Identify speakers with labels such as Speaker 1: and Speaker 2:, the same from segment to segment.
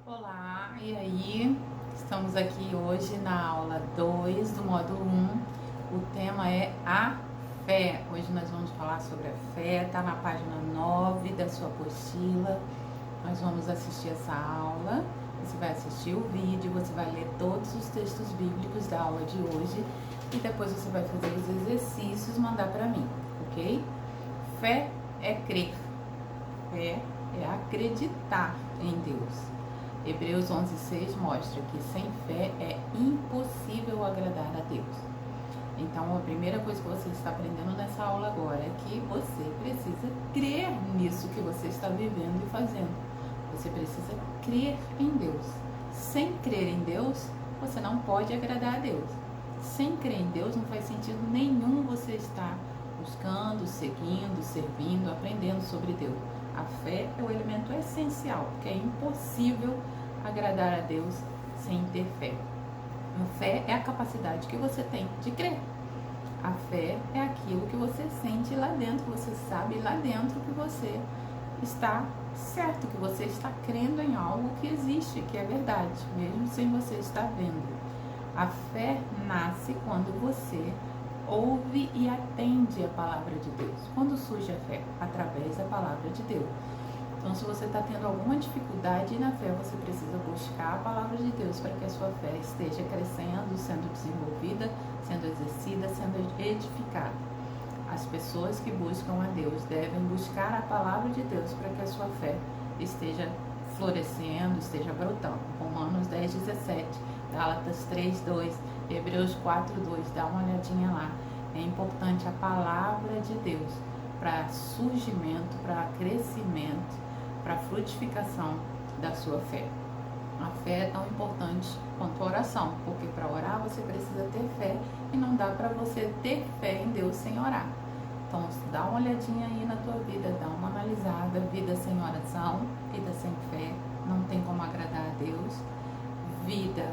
Speaker 1: Olá, e aí? Estamos aqui hoje na aula 2 do módulo 1. O tema é a fé. Hoje nós vamos falar sobre a fé, está na página 9 da sua apostila. Nós vamos assistir essa aula. Você vai assistir o vídeo, você vai ler todos os textos bíblicos da aula de hoje e depois você vai fazer os exercícios e mandar para mim, ok? Fé é crer, fé é acreditar em Deus. Hebreus 11:6 mostra que sem fé é impossível agradar a Deus. Então, a primeira coisa que você está aprendendo nessa aula agora é que você precisa crer nisso que você está vivendo e fazendo. Você precisa crer em Deus. Sem crer em Deus, você não pode agradar a Deus. Sem crer em Deus, não faz sentido nenhum você estar buscando, seguindo, servindo, aprendendo sobre Deus. A fé é o elemento essencial, porque é impossível agradar a Deus sem ter fé. A fé é a capacidade que você tem de crer. A fé é aquilo que você sente lá dentro, você sabe lá dentro que você está certo, que você está crendo em algo que existe, que é verdade, mesmo sem você estar vendo. A fé nasce quando você ouve e atende a palavra de Deus. Quando surge a fé? Através da palavra de Deus. Então, se você está tendo alguma dificuldade na fé, você precisa buscar a palavra de Deus para que a sua fé esteja crescendo, sendo desenvolvida, sendo exercida, sendo edificada. As pessoas que buscam a Deus devem buscar a palavra de Deus para que a sua fé esteja florescendo, esteja brotando. Romanos 10:17, Gálatas 3:2, Hebreus 4:2, dá uma olhadinha lá. É importante a palavra de Deus para surgimento, para crescimento, para frutificação da sua fé. A fé é tão importante quanto a oração, porque para orar você precisa ter fé e não dá para você ter fé em Deus sem orar. Então, dá uma olhadinha aí na tua vida, dá uma analisada. Vida sem oração, vida sem fé, não tem como agradar a Deus. Vida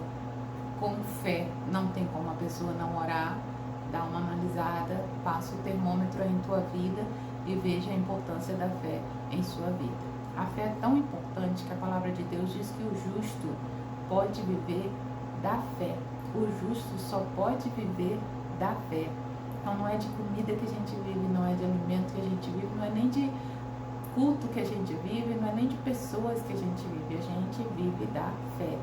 Speaker 1: com fé, não tem como a pessoa não orar. Dá uma analisada, passa o termômetro aí em tua vida e veja a importância da fé em sua vida. A fé é tão importante que a palavra de Deus diz que o justo pode viver da fé. O justo só pode viver da fé. Então, não é de comida que a gente vive, não é de alimento que a gente vive, não é nem de culto que a gente vive, não é nem de pessoas que a gente vive. A gente vive da fé.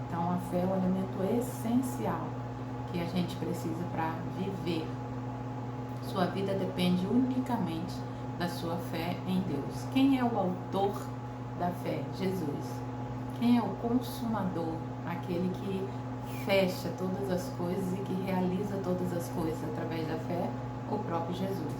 Speaker 1: Então, a fé é um elemento essencial que a gente precisa para viver. Sua vida depende unicamente da sua fé em Deus. Quem é o autor da fé? Jesus. Quem é o consumador? Aquele que fecha todas as coisas e que realiza todas as coisas através da fé? O próprio Jesus.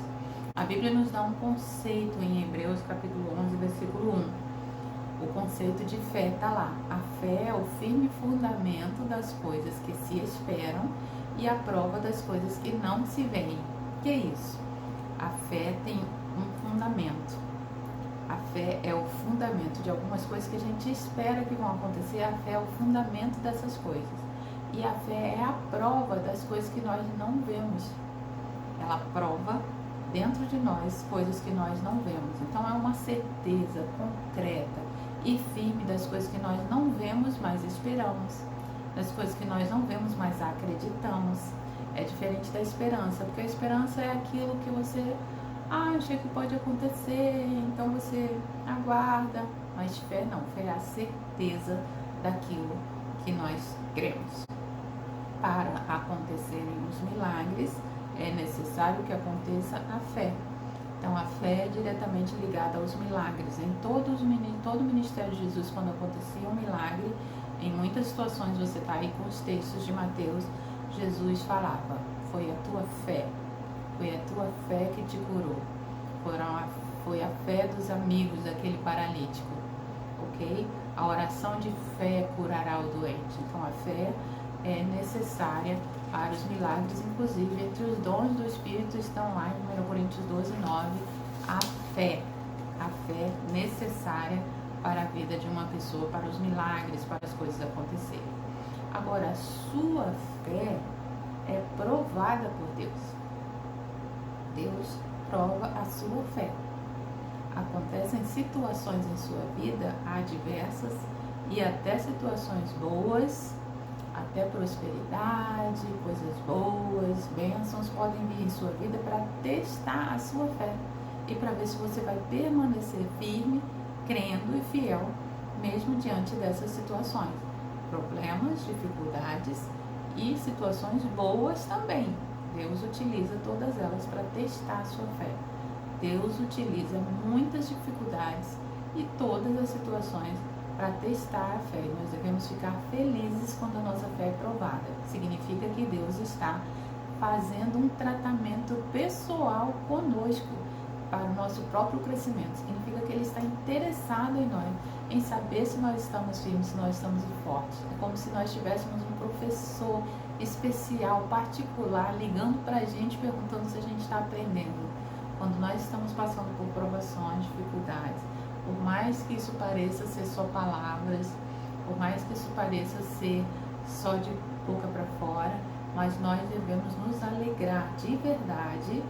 Speaker 1: A Bíblia nos dá um conceito em Hebreus capítulo 11, versículo 1. O conceito de fé está lá. A fé é o firme fundamento das coisas que se esperam e a prova das coisas que não se veem. Que é isso? A fé tem um fundamento. A fé é o fundamento de algumas coisas que a gente espera que vão acontecer. A fé é o fundamento dessas coisas. E a fé é a prova das coisas que nós não vemos. Ela prova dentro de nós coisas que nós não vemos. Então é uma certeza concreta e firme das coisas que nós não vemos, mas esperamos. Das coisas que nós não vemos, mas acreditamos. É diferente da esperança, porque a esperança é aquilo que você, eu sei que pode acontecer, então você aguarda. Mas fé não, fé é a certeza daquilo que nós cremos. Para acontecerem os milagres, é necessário que aconteça a fé. Então, a fé é diretamente ligada aos milagres. Em todo o ministério de Jesus, quando acontecia um milagre, em muitas situações você está aí com os textos de Mateus, Jesus falava, foi a tua fé que te curou, foi a fé dos amigos daquele paralítico, ok? A oração de fé curará o doente. Então, a fé é necessária para os milagres, inclusive entre os dons do Espírito estão lá em 1 Coríntios 12:9, a fé necessária para a vida de uma pessoa, para os milagres, para as coisas acontecerem. Agora, a sua fé é provada por Deus. Deus prova a sua fé. Acontecem situações em sua vida adversas E até situações boas, até prosperidade, coisas boas, bênçãos podem vir em sua vida para testar a sua fé e para ver se você vai permanecer firme, crendo e fiel, mesmo diante dessas situações. Problemas, dificuldades e situações boas também. Deus utiliza todas elas para testar a sua fé. Deus utiliza muitas dificuldades e todas as situações para testar a fé. Nós devemos ficar felizes quando a nossa fé é provada. Significa que Deus está fazendo um tratamento pessoal conosco para o nosso próprio crescimento. Significa que Ele está interessado em nós, em saber se nós estamos firmes, se nós estamos fortes. É como se nós tivéssemos um professor especial, particular, ligando para a gente, perguntando se a gente está aprendendo. Quando nós estamos passando por provações, dificuldades, por mais que isso pareça ser só palavras, por mais que isso pareça ser só de boca para fora, mas nós devemos nos alegrar de verdade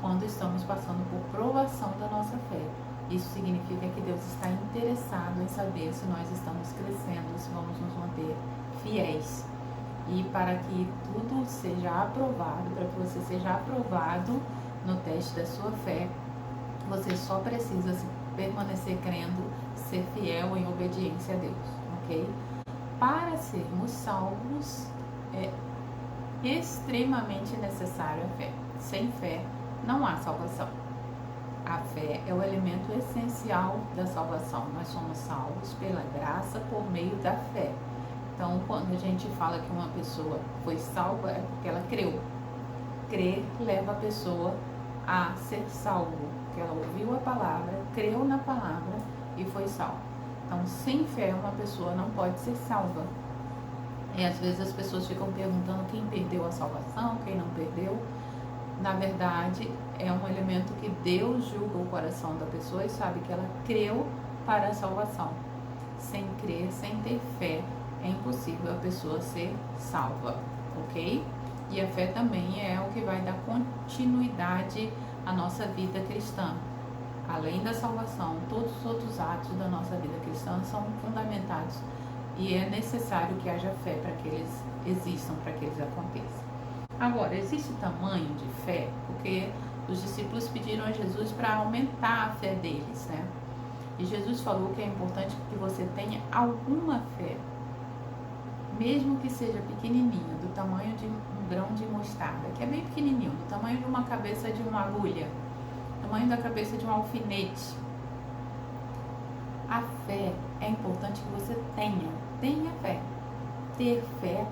Speaker 1: quando estamos passando por provação da nossa fé. Isso significa que Deus está interessado em saber se nós estamos crescendo, se vamos nos manter fiéis. E para que tudo seja aprovado, para que você seja aprovado no teste da sua fé, você só precisa permanecer crendo, ser fiel em obediência a Deus, ok? Para sermos salvos, é extremamente necessário a fé. Sem fé, não há salvação. A fé é o elemento essencial da salvação. Nós somos salvos pela graça por meio da fé. Então, quando a gente fala que uma pessoa foi salva, é porque ela creu. Crer leva a pessoa a ser salvo, porque ela ouviu a palavra, creu na palavra e foi salva. Então, sem fé, uma pessoa não pode ser salva. E às vezes as pessoas ficam perguntando quem perdeu a salvação, quem não perdeu. Na verdade, é um elemento que Deus julga o coração da pessoa e sabe que ela creu para a salvação. Sem crer, sem ter fé, é impossível a pessoa ser salva, ok? E a fé também é o que vai dar continuidade à nossa vida cristã. Além da salvação, todos os outros atos da nossa vida cristã são fundamentados e é necessário que haja fé para que eles existam, para que eles aconteçam. Agora, existe tamanho de fé? Porque os discípulos pediram a Jesus para aumentar a fé deles, né? E Jesus falou que é importante que você tenha alguma fé, mesmo que seja pequenininho, do tamanho de um grão de mostarda, que é bem pequenininho, do tamanho de uma cabeça de uma agulha, do tamanho da cabeça de um alfinete. A fé é importante que você tenha fé. Ter fé,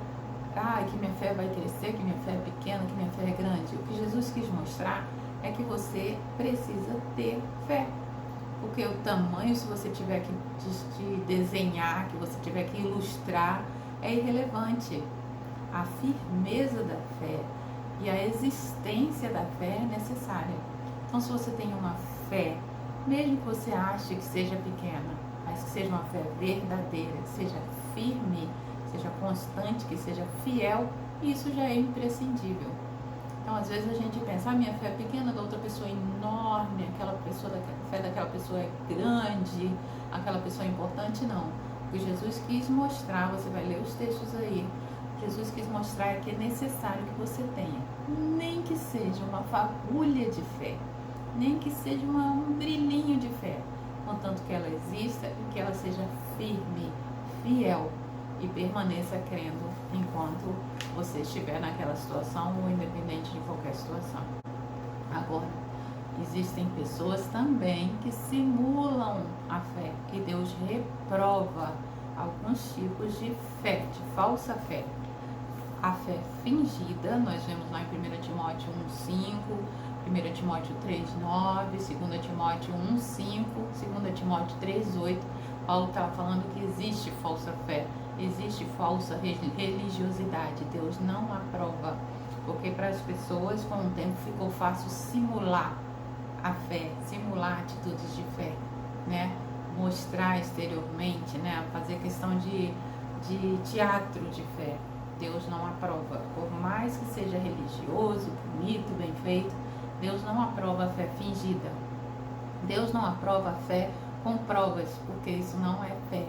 Speaker 1: que minha fé vai crescer, que minha fé é pequena, que minha fé é grande. O que Jesus quis mostrar é que você precisa ter fé. Porque o tamanho, se você tiver que desenhar, que você tiver que ilustrar, é irrelevante. A firmeza da fé e a existência da fé é necessária. Então, se você tem uma fé, mesmo que você ache que seja pequena, mas que seja uma fé verdadeira, que seja firme, que seja constante, que seja fiel, isso já é imprescindível. Então, às vezes a gente pensa, minha fé é pequena, da outra pessoa é enorme, a fé daquela pessoa é grande, aquela pessoa é importante. Não. O que Jesus quis mostrar, você vai ler os textos aí, Jesus quis mostrar que é necessário que você tenha, nem que seja uma fagulha de fé, nem que seja um brilhinho de fé, contanto que ela exista e que ela seja firme, fiel e permaneça crendo enquanto você estiver naquela situação ou independente de qualquer situação. Agora, existem pessoas também que simulam a fé, que Deus reprova alguns tipos de fé, de falsa fé. A fé fingida, nós vemos lá em 1 Timóteo 1,5, 1 Timóteo 3,9, 2 Timóteo 1,5, 2 Timóteo 3,8. Paulo está falando que existe falsa fé, existe falsa religiosidade. Deus não aprova, porque para as pessoas com o tempo ficou fácil simular a fé, simular atitudes de fé, né? Mostrar exteriormente, né? Fazer questão de teatro de fé. Deus não aprova, por mais que seja religioso, bonito, bem feito, Deus não aprova a fé fingida. Deus não aprova a fé com provas, porque isso não é fé.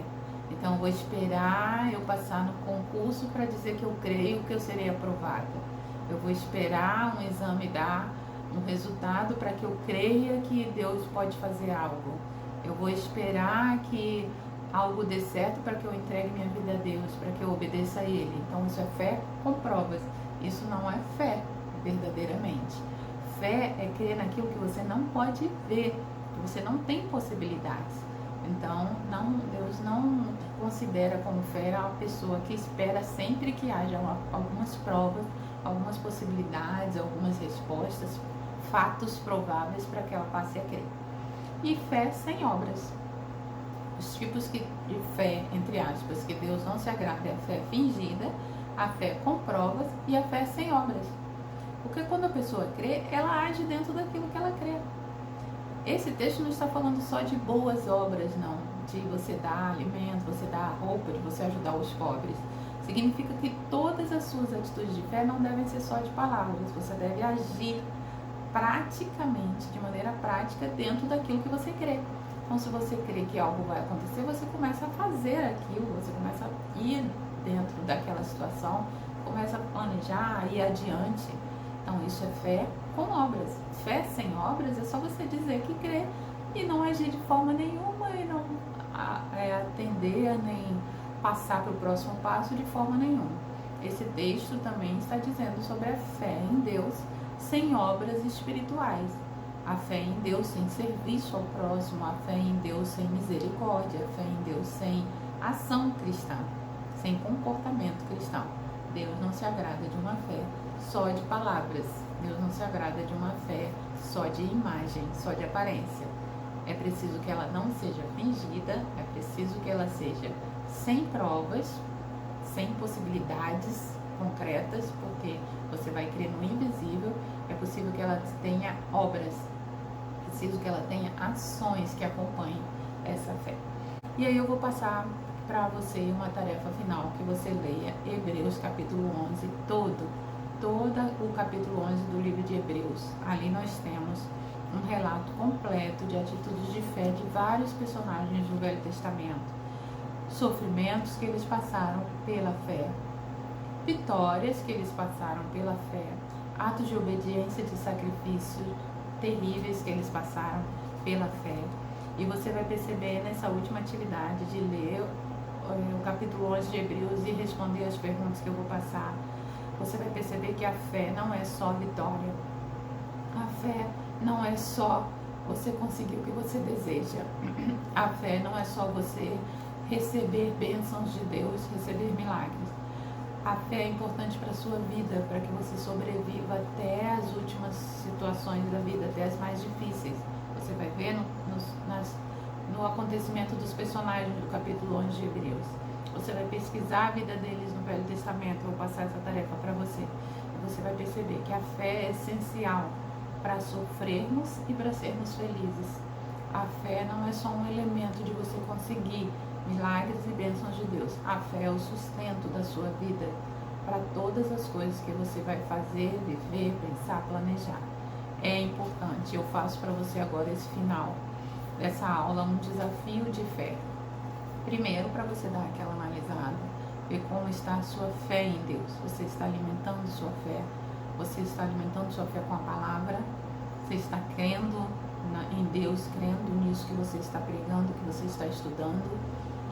Speaker 1: Então eu vou esperar eu passar no concurso para dizer que eu creio que eu serei aprovada. Eu vou esperar um exame dar um resultado para que eu creia que Deus pode fazer algo. Eu vou esperar que algo dê certo para que eu entregue minha vida a Deus, para que eu obedeça a Ele. Então isso é fé com provas. Isso não é fé verdadeiramente. Fé é crer naquilo que você não pode ver, que você não tem possibilidades. Então, Deus não considera como fé a pessoa que espera sempre que haja algumas provas, algumas possibilidades, algumas respostas, fatos prováveis para que ela passe a crer. E fé sem obras. Os tipos de fé, entre aspas, que Deus não se agrada é a fé fingida, a fé com provas e a fé sem obras. Porque quando a pessoa crê, ela age dentro daquilo que ela crê. Esse texto não está falando só de boas obras, não. De você dar alimento, você dar roupa, de você ajudar os pobres. Significa que todas as suas atitudes de fé não devem ser só de palavras. Você deve agir praticamente, de maneira prática, dentro daquilo que você crê. Então, se você crê que algo vai acontecer, você começa a fazer aquilo, você começa a ir dentro daquela situação, começa a planejar, a ir adiante. Então, isso é fé com obras. Fé sem obras é só você dizer que crê e não agir de forma nenhuma e não atender nem passar para o próximo passo de forma nenhuma. Esse texto também está dizendo sobre a fé em Deus sem obras espirituais. A fé em Deus sem serviço ao próximo, a fé em Deus sem misericórdia, a fé em Deus sem ação cristã, sem comportamento cristão. Deus não se agrada de uma fé só de palavras. Deus não se agrada de uma fé só de imagem, só de aparência. É preciso que ela não seja fingida, é preciso que ela seja sem provas, sem possibilidades concretas, porque você vai crer no invisível. É possível que ela tenha obras, é preciso que ela tenha ações que acompanhem essa fé. E aí eu vou passar para você uma tarefa final, que você leia Hebreus capítulo 11 todo o capítulo 11 do livro de Hebreus. Ali nós temos um relato completo de atitudes de fé de vários personagens do Velho Testamento, sofrimentos que eles passaram pela fé, vitórias que eles passaram pela fé, atos de obediência, de sacrifício terríveis que eles passaram pela fé. E você vai perceber nessa última atividade de ler o capítulo 11 de Hebreus e responder as perguntas que eu vou passar. Você vai perceber que a fé não é só vitória. A fé não é só você conseguir o que você deseja. A fé não é só você receber bênçãos de Deus, receber milagres. A fé é importante para a sua vida, para que você sobreviva até as últimas situações da vida, até as mais difíceis. Você vai ver no acontecimento dos personagens do capítulo 11 de Hebreus. Você vai pesquisar a vida deles no Velho Testamento. Eu vou passar essa tarefa para você. E você vai perceber que a fé é essencial para sofrermos e para sermos felizes. A fé não é só um elemento de você conseguir milagres e bênçãos de Deus. A fé é o sustento da sua vida para todas as coisas que você vai fazer, viver, pensar, planejar. É importante. Eu faço para você agora esse final dessa aula um desafio de fé. Primeiro, para você dar aquela analisada, ver como está a sua fé em Deus. Você está alimentando sua fé? Você está alimentando sua fé com a palavra? Você está crendo em Deus, crendo nisso que você está pregando, que você está estudando?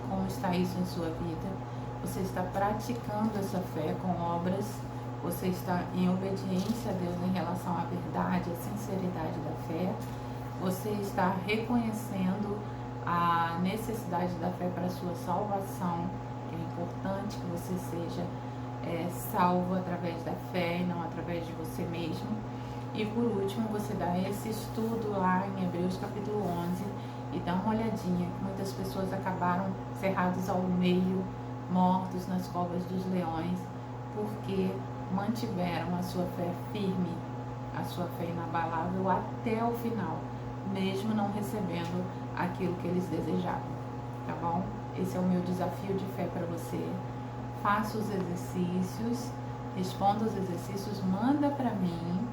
Speaker 1: Como está isso em sua vida? Você está praticando essa fé com obras? Você está em obediência a Deus em relação à verdade, à sinceridade da fé? Você está reconhecendo a necessidade da fé para a sua salvação? É importante que você seja salvo através da fé e não através de você mesmo. E por último, você dá esse estudo lá em Hebreus capítulo 11 e dá uma olhadinha. Muitas pessoas acabaram cerrados ao meio, mortos nas covas dos leões, porque mantiveram a sua fé firme, a sua fé inabalável até o final, mesmo não recebendo aquilo que eles desejavam, tá bom? Esse é o meu desafio de fé para você. Faça os exercícios, responda os exercícios, manda para mim.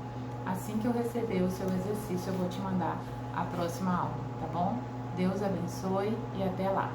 Speaker 1: Assim que eu receber o seu exercício, eu vou te mandar a próxima aula, tá bom? Deus abençoe e até lá!